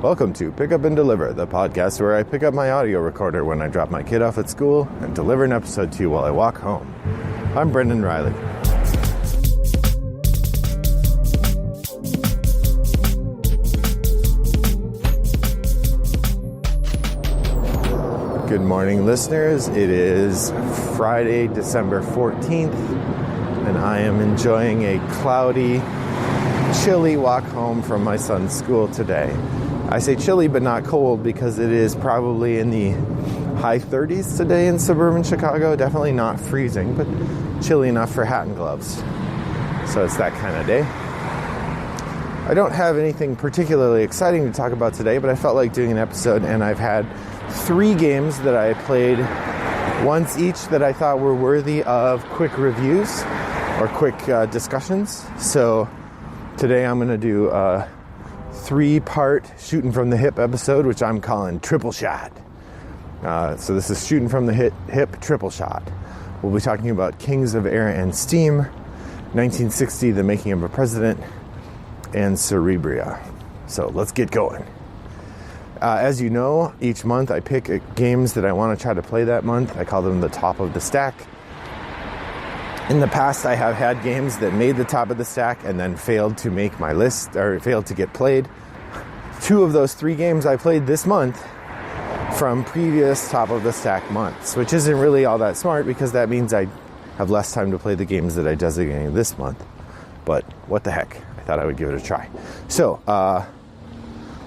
Welcome to Pick Up and Deliver, the podcast where I pick up my audio recorder when I drop my kid off at school and deliver an episode to you while I walk home. I'm Brendan Riley. Good morning, listeners. It is Friday, December 14th, and I am enjoying a cloudy, chilly walk home from my son's school today. I say chilly but not cold because it is probably in the high 30s today in suburban Chicago. Definitely not freezing, but chilly enough for hat and gloves. So it's that kind of day. I don't have anything particularly exciting to talk about today, but I felt like doing an episode, and I've had 3 games that I played once each that I thought were worthy of quick reviews or quick discussions. So today I'm going to do a 3-part shooting from the hip episode, which I'm calling triple shot. So this is shooting from the hip triple shot. We'll be talking about Kings of Air and Steam, 1960, The Making of a President, and Cerebria. So let's get going. As you know, each month I pick games that I want to try to play that month. I call them the top of the stack. In the past, I have had games that made the top of the stack and then failed to make my list, or failed to get played. 2 of those 3 games I played this month from previous top of the stack months, which isn't really all that smart because that means I have less time to play the games that I designated this month. But what the heck? I thought I would give it a try. So,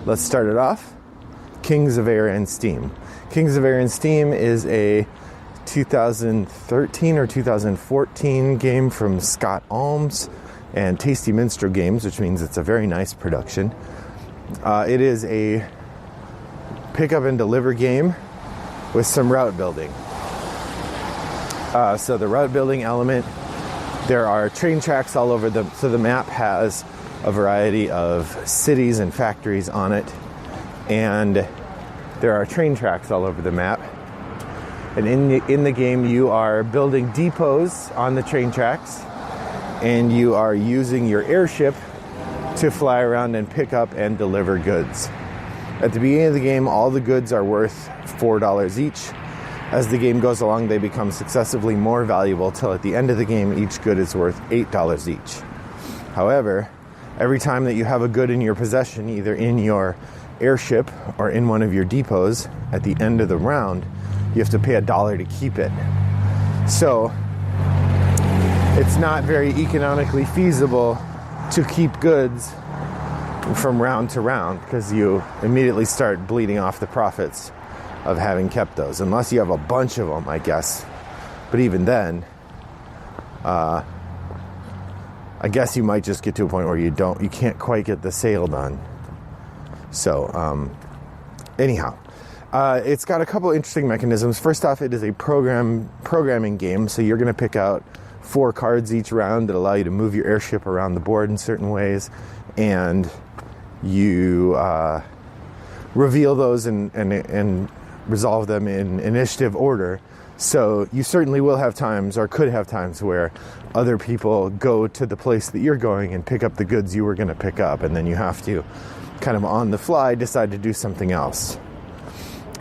let's start it off. Kings of Air and Steam. Kings of Air and Steam is a 2013 or 2014 game from Scott Alms and Tasty Minstrel Games, which means it's a very nice production. It is a pick up and deliver game with some route building. So the route building element, there are train tracks all over so the map has a variety of cities and factories on it, and there are train tracks all over the map. And in the game, you are building depots on the train tracks, and you are using your airship to fly around and pick up and deliver goods. At the beginning of the game, all the goods are worth $4 each. As the game goes along, they become successively more valuable till at the end of the game, each good is worth $8 each. However, every time that you have a good in your possession, either in your airship or in one of your depots, at the end of the round, you have to pay $1 to keep it. So it's not very economically feasible to keep goods from round to round because you immediately start bleeding off the profits of having kept those, unless you have a bunch of them, I guess. But even then, I guess you might just get to a point where you can't quite get the sale done. So, anyhow, it's got a couple interesting mechanisms. First off, it is a programming game, so you're going to pick out 4 cards each round that allow you to move your airship around the board in certain ways, and you reveal those and resolve them in initiative order. So you certainly will have times, or could have times, where other people go to the place that you're going and pick up the goods you were going to pick up, and then you have to kind of on the fly decide to do something else.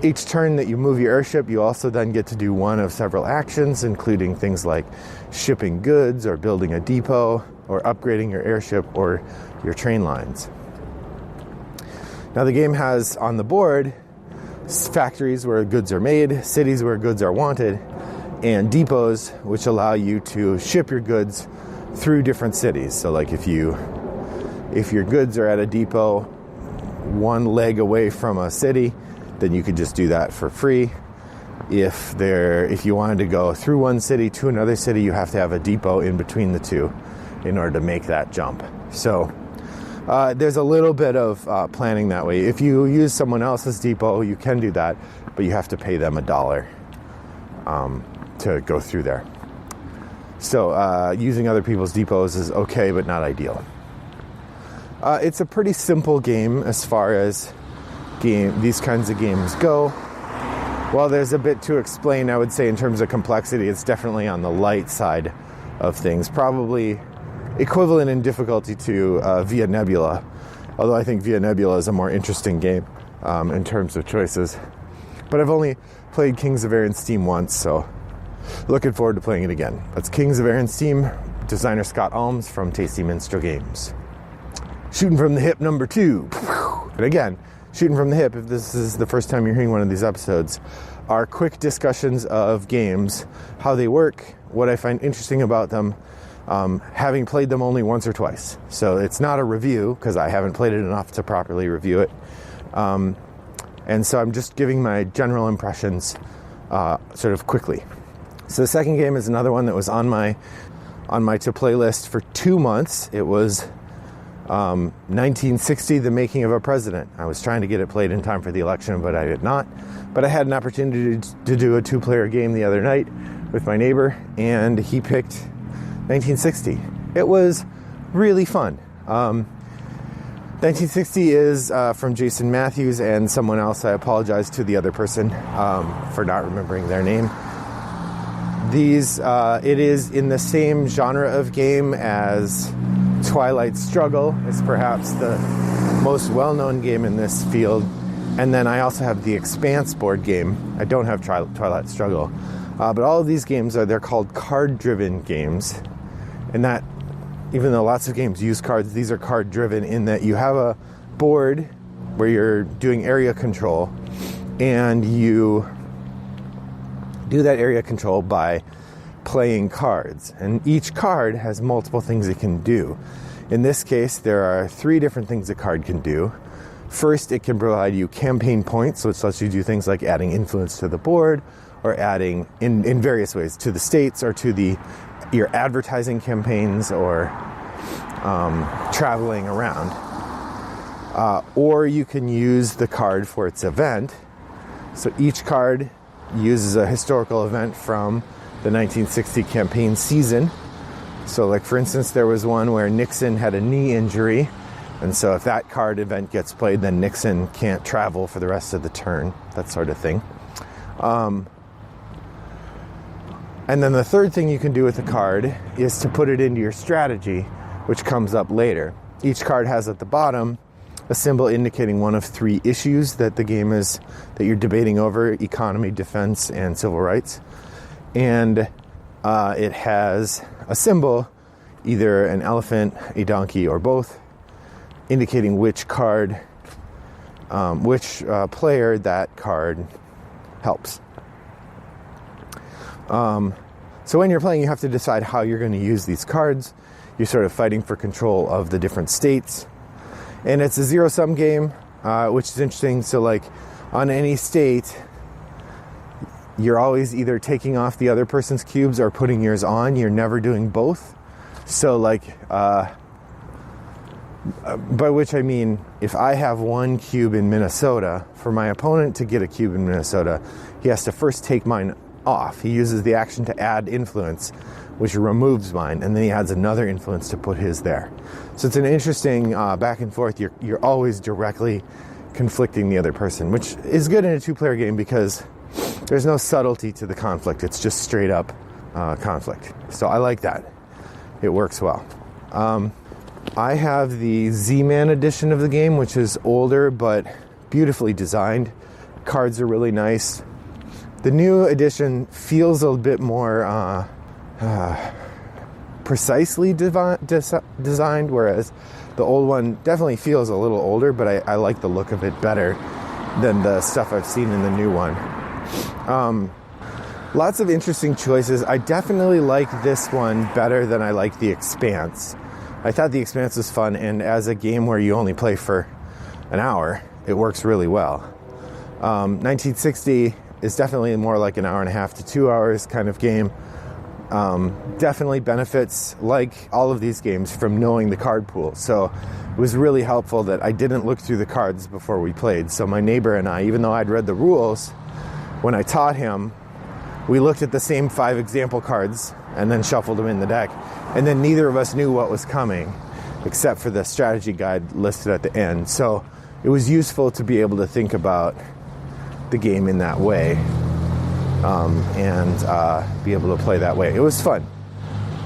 Each turn that you move your airship, you also then get to do one of several actions, including things like shipping goods or building a depot or upgrading your airship or your train lines. Now the game has on the board factories where goods are made, cities where goods are wanted, and depots which allow you to ship your goods through different cities. So like if your goods are at a depot 1 leg away from a city, then you could just do that for free. If you wanted to go through one city to another city, you have to have a depot in between the two in order to make that jump. So there's a little bit of planning that way. If you use someone else's depot, you can do that, but you have to pay them $1 to go through there. So using other people's depots is okay, but not ideal. It's a pretty simple game as far as these kinds of games go. While there's a bit to explain, I would say in terms of complexity, it's definitely on the light side of things. Probably equivalent in difficulty to Via Nebula, Although I think Via Nebula is a more interesting game in terms of choices. But I've only played Kings of Air Steam once, so looking forward to playing it again. That's Kings of Air Steam, designer Scott Alms from Tasty Minstrel Games. Shooting from the hip number 2. And again, shooting from the hip, if this is the first time you're hearing one of these episodes, are quick discussions of games, how they work, what I find interesting about them, having played them only once or twice. So it's not a review, because I haven't played it enough to properly review it. And so I'm just giving my general impressions sort of quickly. So the second game is another one that was on my to-play list for 2 months. It was 1960, The Making of a President. I was trying to get it played in time for the election, but I did not. But I had an opportunity to do a 2-player game the other night with my neighbor, and he picked 1960. It was really fun. 1960 is from Jason Matthews and someone else. I apologize to the other person for not remembering their name. It is in the same genre of game as Twilight Struggle. It's perhaps the most well-known game in this field. And then I also have the Expanse board game. I don't have Twilight Struggle. But all of these games they're called card-driven games. And that, even though lots of games use cards, these are card-driven in that you have a board where you're doing area control, and you do that area control by playing cards. And each card has multiple things it can do. In this case, there are 3 different things a card can do. First, it can provide you campaign points, which lets you do things like adding influence to the board, or adding, in various ways, to the states, or to your advertising campaigns, or traveling around. Or you can use the card for its event. So each card uses a historical event from the 1960 campaign season. So like, for instance, there was one where Nixon had a knee injury, and so if that card event gets played, then Nixon can't travel for the rest of the turn, that sort of thing. And then the third thing you can do with the card is to put it into your strategy, which comes up later. Each card has at the bottom a symbol indicating one of 3 issues that you're debating over: economy, defense, and civil rights. And it has a symbol, either an elephant, a donkey, or both, indicating which card, which player that card helps. So when you're playing, you have to decide how you're going to use these cards. You're sort of fighting for control of the different states. And it's a zero-sum game, which is interesting. So like, on any state, you're always either taking off the other person's cubes or putting yours on. You're never doing both. So like, by which I mean, if I have 1 cube in Minnesota, for my opponent to get a cube in Minnesota, he has to first take mine off. He uses the action to add influence, which removes mine, and then he adds another influence to put his there. So it's an interesting back and forth. You're always directly conflicting the other person, which is good in a 2-player game because there's no subtlety to the conflict. It's just straight up conflict. So I like that. It works well. I have the Z-Man edition of the game, which is older but beautifully designed. Cards are really nice. The new edition feels a bit more precisely designed, whereas the old one definitely feels a little older, but I like the look of it better than the stuff I've seen in the new one. Lots of interesting choices. I definitely like this one better than I like the Expanse. I thought the Expanse was fun, and as a game where you only play for an hour, it works really well. 1960 is definitely more like an hour and a half to 2 hours kind of game. Definitely benefits, like all of these games, from knowing the card pool. So it was really helpful that I didn't look through the cards before we played. So my neighbor and I, even though I'd read the rules, when I taught him, we looked at the same 5 example cards and then shuffled them in the deck. And then neither of us knew what was coming, except for the strategy guide listed at the end. So it was useful to be able to think about the game in that way, and be able to play that way. It was fun.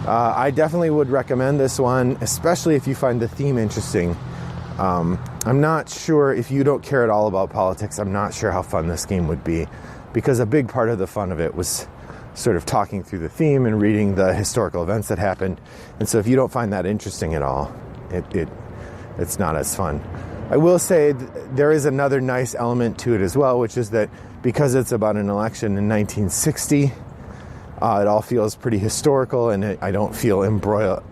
I definitely would recommend this one, especially if you find the theme interesting. I'm not sure, if you don't care at all about politics, I'm not sure how fun this game would be, because a big part of the fun of it was sort of talking through the theme and reading the historical events that happened. And so if you don't find that interesting at all, it's not as fun. I will say there is another nice element to it as well, which is that because it's about an election in 1960, it all feels pretty historical, and I don't feel embroiled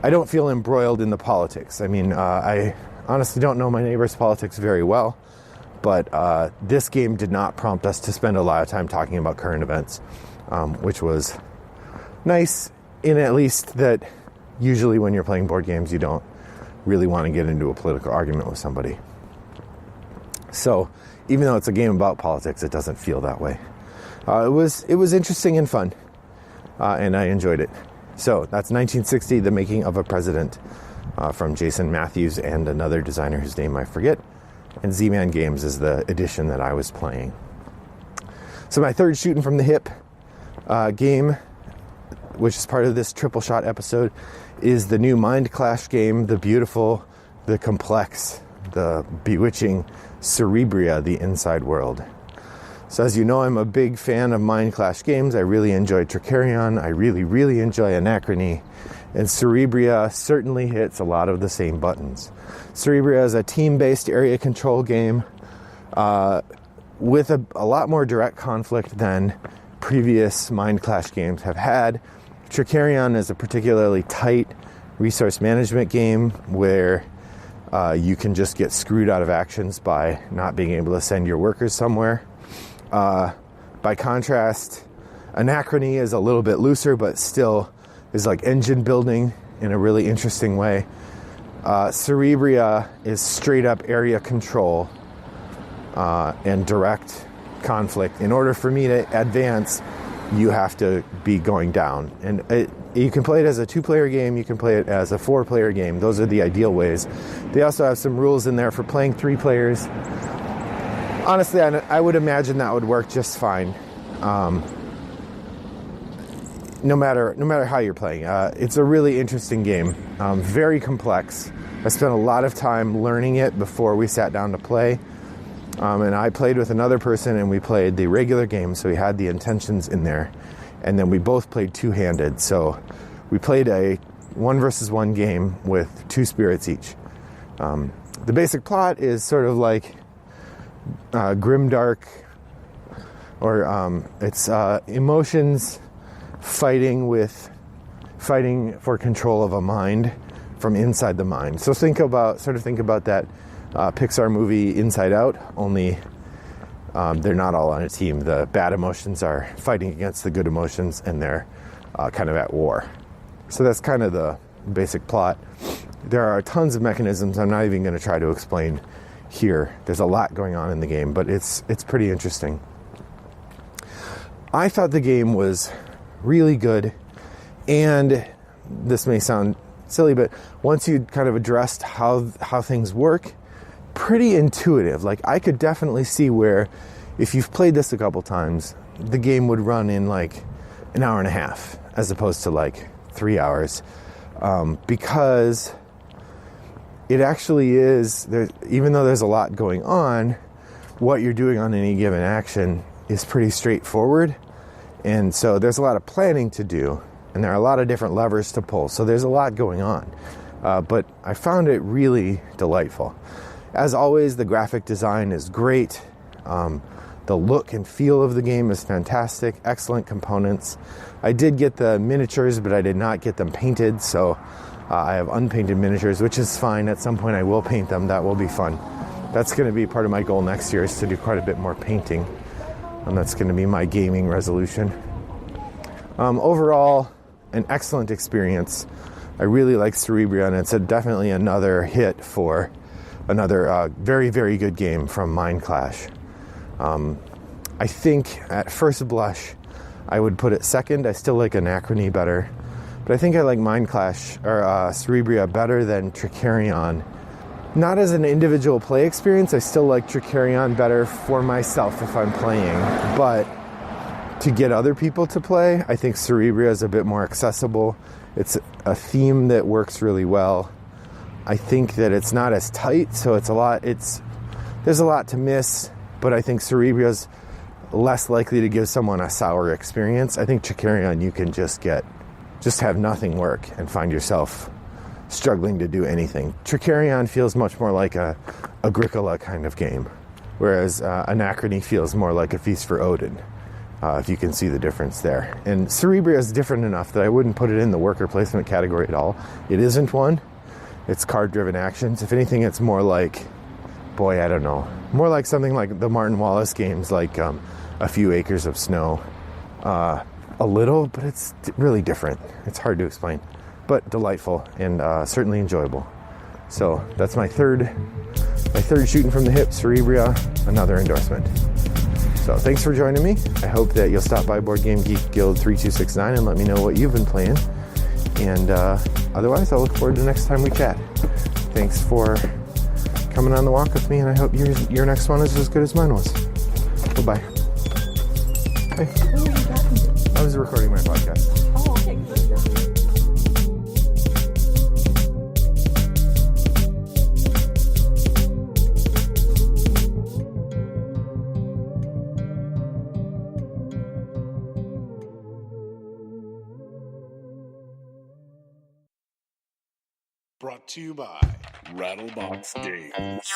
in the politics. I mean, I honestly don't know my neighbor's politics very well, but this game did not prompt us to spend a lot of time talking about current events, which was nice, in at least that usually when you're playing board games, you don't really want to get into a political argument with somebody. So even though it's a game about politics, it doesn't feel that way. It was interesting and fun, and I enjoyed it. So that's 1960, The Making of a President, from Jason Matthews and another designer whose name I forget. And Z-Man Games is the edition that I was playing. So my third shooting from the hip game, which is part of this triple shot episode, is the new Mind Clash game, the beautiful, the complex, the bewitching Cerebria, the Inside World. So as you know, I'm a big fan of Mind Clash games. I really enjoy Tricarion. I really, really enjoy Anachrony. And Cerebria certainly hits a lot of the same buttons. Cerebria is a team-based area control game with a lot more direct conflict than previous Mind Clash games have had. Tricarion is a particularly tight resource management game where you can just get screwed out of actions by not being able to send your workers somewhere. By contrast, Anachrony is a little bit looser, but still is like engine building in a really interesting way. Cerebria is straight up area control and direct conflict. In order for me to advance, you have to be going down. And you can play it as a 2-player game, you can play it as a 4-player game. Those are the ideal ways. They also have some rules in there for playing 3 players. Honestly, I would imagine that would work just fine. No matter how you're playing. It's a really interesting game, very complex. I spent a lot of time learning it before we sat down to play. And I played with another person, and we played the regular game, so we had the intentions in there. And then we both played two-handed, so we played a 1-versus-1 game with 2 spirits each. The basic plot is sort of like grimdark, or it's emotions fighting for control of a mind from inside the mind. So think about that Pixar movie Inside Out, only they're not all on a team. The bad emotions are fighting against the good emotions, and they're kind of at war. So that's kind of the basic plot. There are tons of mechanisms I'm not even going to try to explain here. There's a lot going on in the game, but it's pretty interesting. I thought the game was really good, and this may sound silly, but once you kind of addressed how things work, pretty intuitive. Like, I could definitely see where, if you've played this a couple times, the game would run in like an hour and a half as opposed to like 3 hours, because it actually is, even though there's a lot going on, what you're doing on any given action is pretty straightforward. And so there's a lot of planning to do, and there are a lot of different levers to pull. So there's a lot going on. But I found it really delightful. As always, the graphic design is great. The look and feel of the game is fantastic. Excellent components. I did get the miniatures, but I did not get them painted. So I have unpainted miniatures, which is fine. At some point I will paint them. That will be fun. That's going to be part of my goal next year, is to do quite a bit more painting. And that's going to be my gaming resolution. Overall, an excellent experience. I really like Cerebria, and it's definitely another hit for another very, very good game from Mind Clash. I think at first blush, I would put it second. I still like Anachrony better, but I think I like Mind Clash, or Cerebria, better than Tricarion. Not as an individual play experience, I still like Tricarion better for myself if I'm playing, but to get other people to play, I think Cerebria is a bit more accessible. It's a theme that works really well. I think that it's not as tight, so there's a lot to miss, but I think Cerebria's less likely to give someone a sour experience. I think Trickerion, you can just have nothing work and find yourself struggling to do anything. Trickerion feels much more like a Agricola kind of game, whereas Anachrony feels more like a Feast for Odin, if you can see the difference there. And Cerebria is different enough that I wouldn't put it in the worker placement category at all. It isn't one. It's card-driven actions. If anything, it's more like, I don't know, more like something like the Martin Wallace games, like A Few Acres of Snow. A little, but it's really different. It's hard to explain, but delightful and certainly enjoyable. So that's my third shooting from the hip, Cerebria, another endorsement. So thanks for joining me. I hope that you'll stop by Board Game Geek Guild 3269 and let me know what you've been playing. And otherwise, I'll look forward to the next time we chat. Thanks for coming on the walk with me, and I hope your next one is as good as mine was. Bye-bye. Hey. I was recording my podcast. Oh, okay, good. Brought to you by Rattlebox Games.